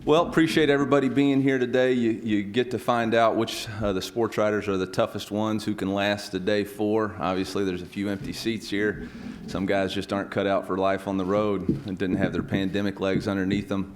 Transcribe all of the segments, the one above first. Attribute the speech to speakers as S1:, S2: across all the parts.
S1: Well, appreciate everybody being here today. You get to find out which the sports writers are the toughest ones who can last the day four. Obviously, there's a few empty seats here. Some guys just aren't cut out for life on the road and didn't have their pandemic legs underneath them.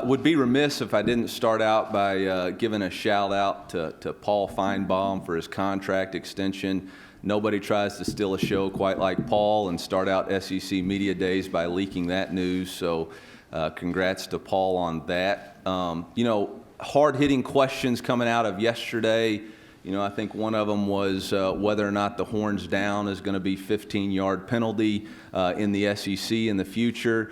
S1: Would be remiss if I didn't start out by giving a shout out to Paul Feinbaum for his contract extension. Nobody tries to steal a show quite like Paul and start out SEC Media Days by leaking that news. So congrats to Paul on that. Hard-hitting questions coming out of yesterday. I think one of them was whether or not the horns down is going to be 15-yard penalty in the SEC in the future.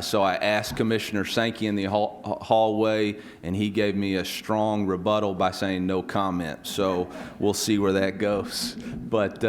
S1: So I asked Commissioner Sankey in the hallway, and he gave me a strong rebuttal by saying no comment. So we'll see where that goes. But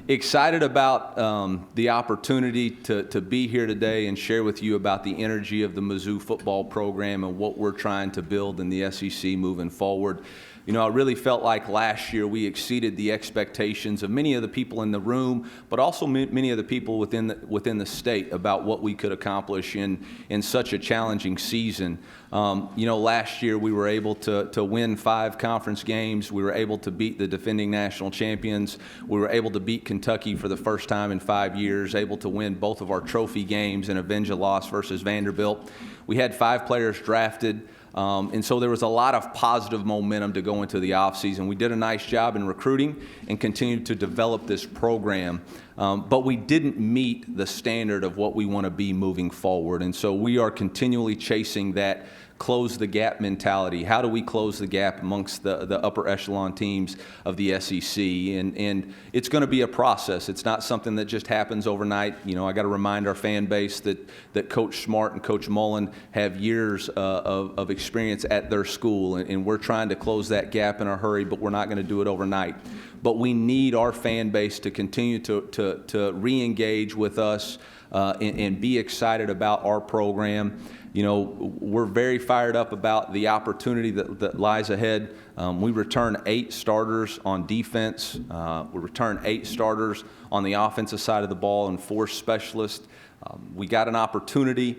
S1: excited about the opportunity to be here today and share with you about the energy of the Mizzou football program and what we're trying to build in the SEC moving forward. I really felt like last year we exceeded the expectations of many of the people in the room, but also many of the people within the state about what we could accomplish in such a challenging season. Last year we were able to win 5 conference games. We were able to beat the defending national champions. We were able to beat Kentucky for the first time in 5 years, able to win both of our trophy games and avenge a loss versus Vanderbilt. We had 5 players drafted. And so there was a lot of positive momentum to go into the offseason. We did a nice job in recruiting and continued to develop this program. But we didn't meet the standard of what we want to be moving forward. And so we are continually chasing that close the gap mentality. How do we close the gap amongst the upper echelon teams of the SEC? And it's going to be a process. It's not something that just happens overnight. I got to remind our fan base that Coach Smart and Coach Mullen have years of experience at their school, and we're trying to close that gap in a hurry, but we're not going to do it overnight. But we need our fan base to continue to re-engage with us and be excited about our program. We're very fired up about the opportunity that lies ahead. We return 8 starters on defense. We return 8 starters on the offensive side of the ball and 4 specialists. We got an opportunity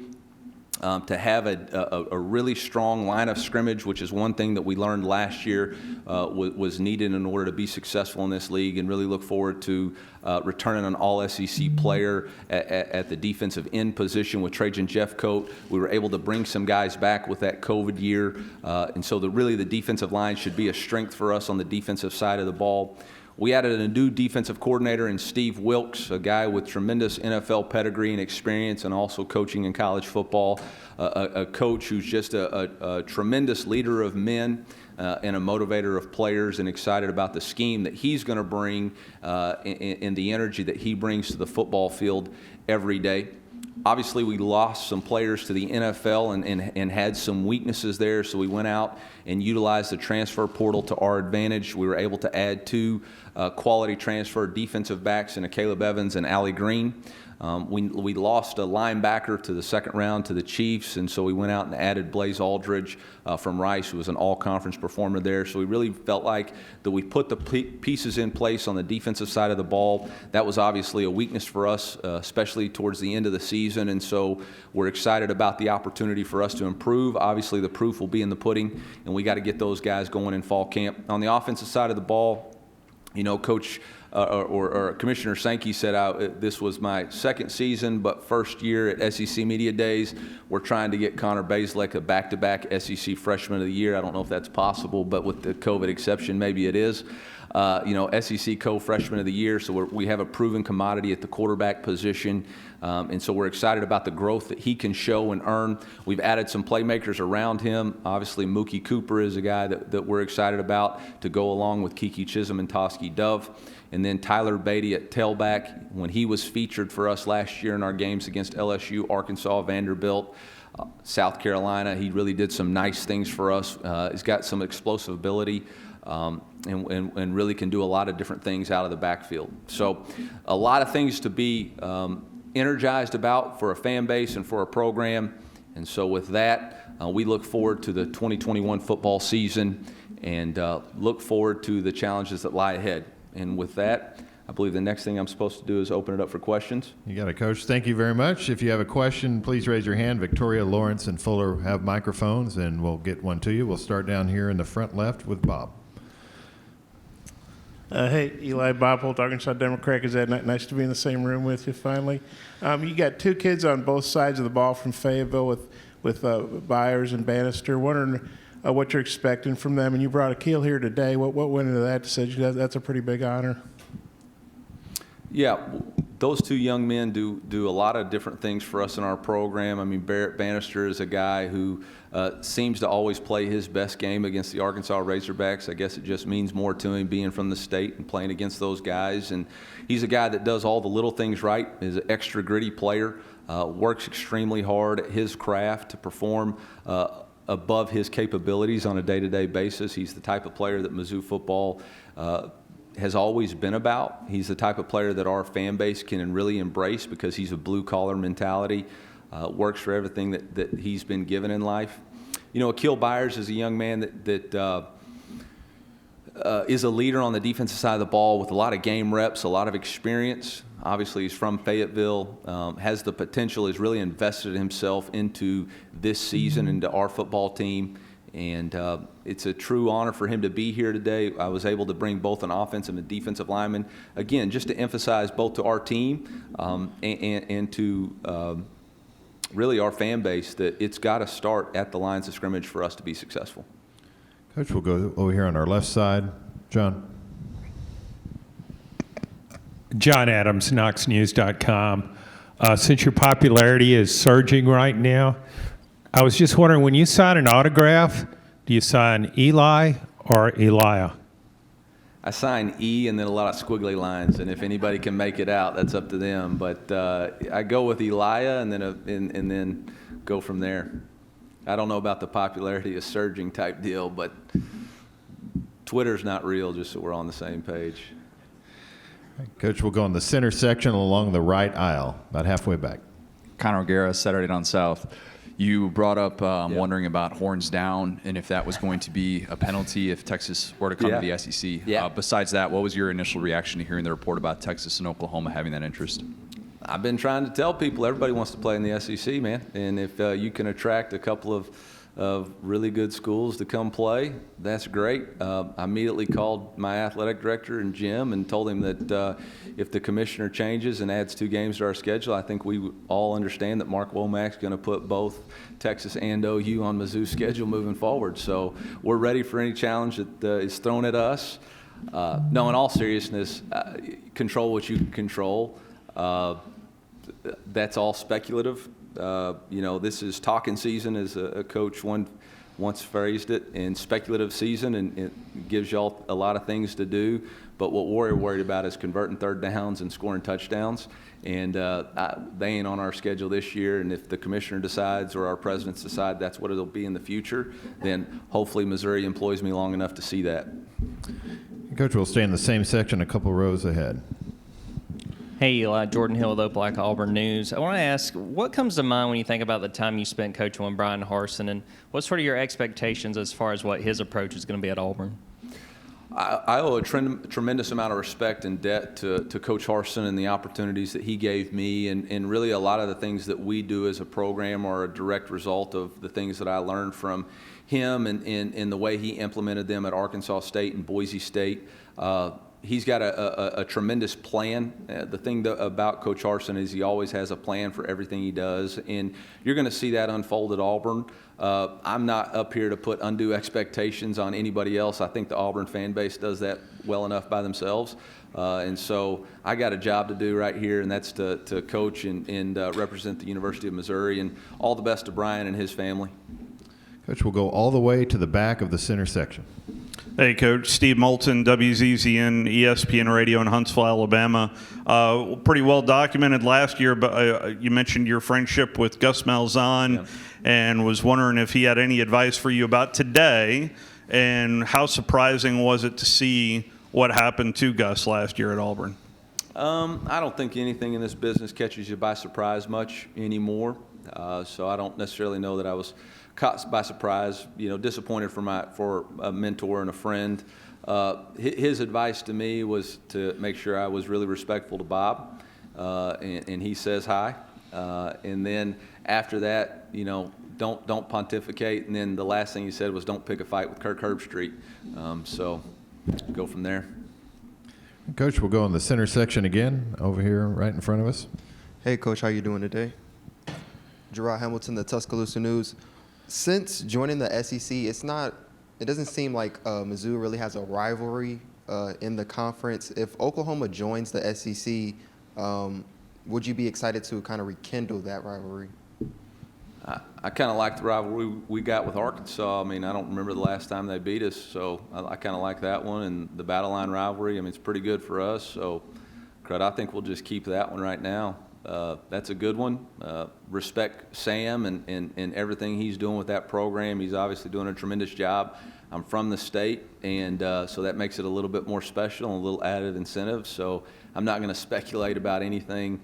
S1: to have a really strong line of scrimmage, which is one thing that we learned last year was needed in order to be successful in this league, and really look forward to returning an all-SEC player at the defensive end position with Trajan Jeffcoat. We were able to bring some guys back with that COVID year, and so the defensive line should be a strength for us on the defensive side of the ball. We added a new defensive coordinator in Steve Wilkes, a guy with tremendous NFL pedigree and experience and also coaching in college football, a coach who's just a tremendous leader of men and a motivator of players, and excited about the scheme that he's going to bring and the energy that he brings to the football field every day. Obviously, we lost some players to the NFL and had some weaknesses there, so we went out and utilized the transfer portal to our advantage. We were able to add 2 quality transfer defensive backs in Caleb Evans and Allie Green. We lost a linebacker to the second round to the Chiefs, and so we went out and added Blaze Aldridge from Rice, who was an all-conference performer there. So we really felt like that we put the pieces in place on the defensive side of the ball. That was obviously a weakness for us, especially towards the end of the season, and so we're excited about the opportunity for us to improve. Obviously, the proof will be in the pudding, and we got to get those guys going in fall camp. On the offensive side of the ball, Coach or Commissioner Sankey said this was my second season, but first year at SEC Media Days. We're trying to get Connor Bazelak a back-to-back SEC Freshman of the Year. I don't know if that's possible, but with the COVID exception, maybe it is. SEC Co-Freshman of the Year, so we have a proven commodity at the quarterback position, and so we're excited about the growth that he can show and earn. We've added some playmakers around him. Obviously, Mookie Cooper is a guy that we're excited about to go along with Kiki Chisholm and Toski Dove. And then Tyler Beatty at tailback, when he was featured for us last year in our games against LSU, Arkansas, Vanderbilt, South Carolina, he really did some nice things for us. He's got some explosive ability and really can do a lot of different things out of the backfield. So a lot of things to be energized about for a fan base and for a program. And so with that, we look forward to the 2021 football season and look forward to the challenges that lie ahead. And with that, I believe the next thing I'm supposed to do is open it up for questions.
S2: You got it, Coach. Thank you very much. If you have a question, please raise your hand. Victoria, Lawrence, and Fuller have microphones, and we'll get one to you. We'll start down here in the front left with Bob.
S3: Hey, Eli, Bob Holt, Arkansas Democrat Gazette. Nice to be in the same room with you finally. You got two kids on both sides of the ball from Fayetteville with Byers and Bannister. Wondering what you're expecting from them. And you brought Akil here today. What went into that decision? That's a pretty big honor.
S1: Yeah, those two young men do a lot of different things for us in our program. I mean, Barrett Bannister is a guy who seems to always play his best game against the Arkansas Razorbacks. I guess it just means more to him being from the state and playing against those guys. And he's a guy that does all the little things right, is an extra gritty player, works extremely hard at his craft to perform above his capabilities on a day-to-day basis. He's the type of player that Mizzou football has always been about. He's the type of player that our fan base can really embrace because he's a blue-collar mentality, works for everything that he's been given in life. You know, Akil Byers is a young man that is a leader on the defensive side of the ball with a lot of game reps, a lot of experience. Obviously, he's from Fayetteville, has the potential, has really invested himself into this season, into our football team. And it's a true honor for him to be here today. I was able to bring both an offensive and defensive lineman, again, just to emphasize both to our team and to really our fan base that it's got to start at the lines of scrimmage for us to be successful.
S2: Coach, we'll go over here on our left side. John.
S4: John Adams, KnoxNews.com. Since your popularity is surging right now, I was just wondering, when you sign an autograph, do you sign Eli or Eliah?
S1: I sign E and then a lot of squiggly lines, and if anybody can make it out, that's up to them. But I go with Eliah and then go from there. I don't know about the popularity of surging type deal, but Twitter's not real, just so we're on the same page.
S2: Coach, we'll go in the center section along the right aisle, about halfway back.
S5: Connor O'Gara, Saturday Down South. You brought up wondering about horns down and if that was going to be a penalty if Texas were to come to the SEC.
S1: Yeah.
S5: Besides that, what was your initial reaction to hearing the report about Texas and Oklahoma having that interest?
S1: I've been trying to tell people everybody wants to play in the SEC, man. And if you can attract a couple of really good schools to come play, that's great. I immediately called my athletic director and Jim and told him that if the commissioner changes and adds 2 games to our schedule, I think we all understand that Mark Womack's going to put both Texas and OU on Mizzou's schedule moving forward. So we're ready for any challenge that is thrown at us. No, in all seriousness, control what you can control. That's all speculative. This is talking season, as a coach once phrased it, and speculative season, and it gives y'all a lot of things to do. But what we're worried about is converting third downs and scoring touchdowns. And they ain't on our schedule this year. And if the commissioner decides or our presidents decide that's what it'll be in the future, then hopefully Missouri employs me long enough to see that.
S2: Coach, we'll stay in the same section a couple rows ahead.
S6: Hey, Eli, Jordan Hill with Opelika Auburn News. I want to ask, what comes to mind when you think about the time you spent coaching with Brian Harsin, and what's sort of your expectations as far as what his approach is going to be at Auburn?
S1: I owe a tremendous amount of respect and debt to Coach Harsin and the opportunities that he gave me, and really a lot of the things that we do as a program are a direct result of the things that I learned from him and the way he implemented them at Arkansas State and Boise State. He's got a tremendous plan. The thing about Coach Harsin is he always has a plan for everything he does, and you're going to see that unfold at Auburn. I'm not up here to put undue expectations on anybody else. I think the Auburn fan base does that well enough by themselves. And so I got a job to do right here, and that's to coach and represent the University of Missouri. And all the best to Brian and his family.
S2: Coach, we'll go all the way to the back of the center section.
S7: Hey, Coach. Steve Moulton, WZZN, ESPN Radio in Huntsville, Alabama. Pretty well documented last year, but you mentioned your friendship with Gus Malzahn, and was wondering if he had any advice for you about today, and how surprising was it to see what happened to Gus last year at Auburn?
S1: I don't think anything in this business catches you by surprise much anymore, so I don't necessarily know that I was caught by surprise, disappointed for a mentor and a friend. his advice to me was to make sure I was really respectful to Bob, and he says hi. And then after that, you know, don't pontificate. And then the last thing he said was don't pick a fight with Kirk Herbstreit. So go from there.
S2: Coach, we'll go in the center section again, over here right in front of us.
S8: Hey, Coach, how you doing today? Gerard Hamilton, the Tuscaloosa News. Since joining the SEC, it doesn't seem like Mizzou really has a rivalry in the conference. If Oklahoma joins the SEC, would you be excited to kind of rekindle that rivalry?
S1: I kind of like the rivalry we got with Arkansas. I mean, I don't remember the last time they beat us, so I kind of like that one. And the Battle Line rivalry, I mean, it's pretty good for us. So, Crud, I think we'll just keep that one right now. That's a good one. Respect Sam and everything he's doing with that program. He's obviously doing a tremendous job. I'm from the state, and so that makes it a little bit more special and a little added incentive. So I'm not going to speculate about anything.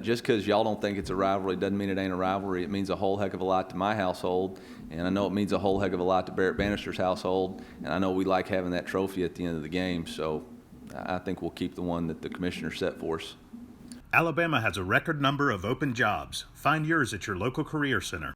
S1: Just because y'all don't think it's a rivalry doesn't mean it ain't a rivalry. It means a whole heck of a lot to my household, and I know it means a whole heck of a lot to Barrett Bannister's household, and I know we like having that trophy at the end of the game. So I think we'll keep the one that the commissioner set for us.
S9: Alabama has a record number of open jobs. Find yours at your local career center.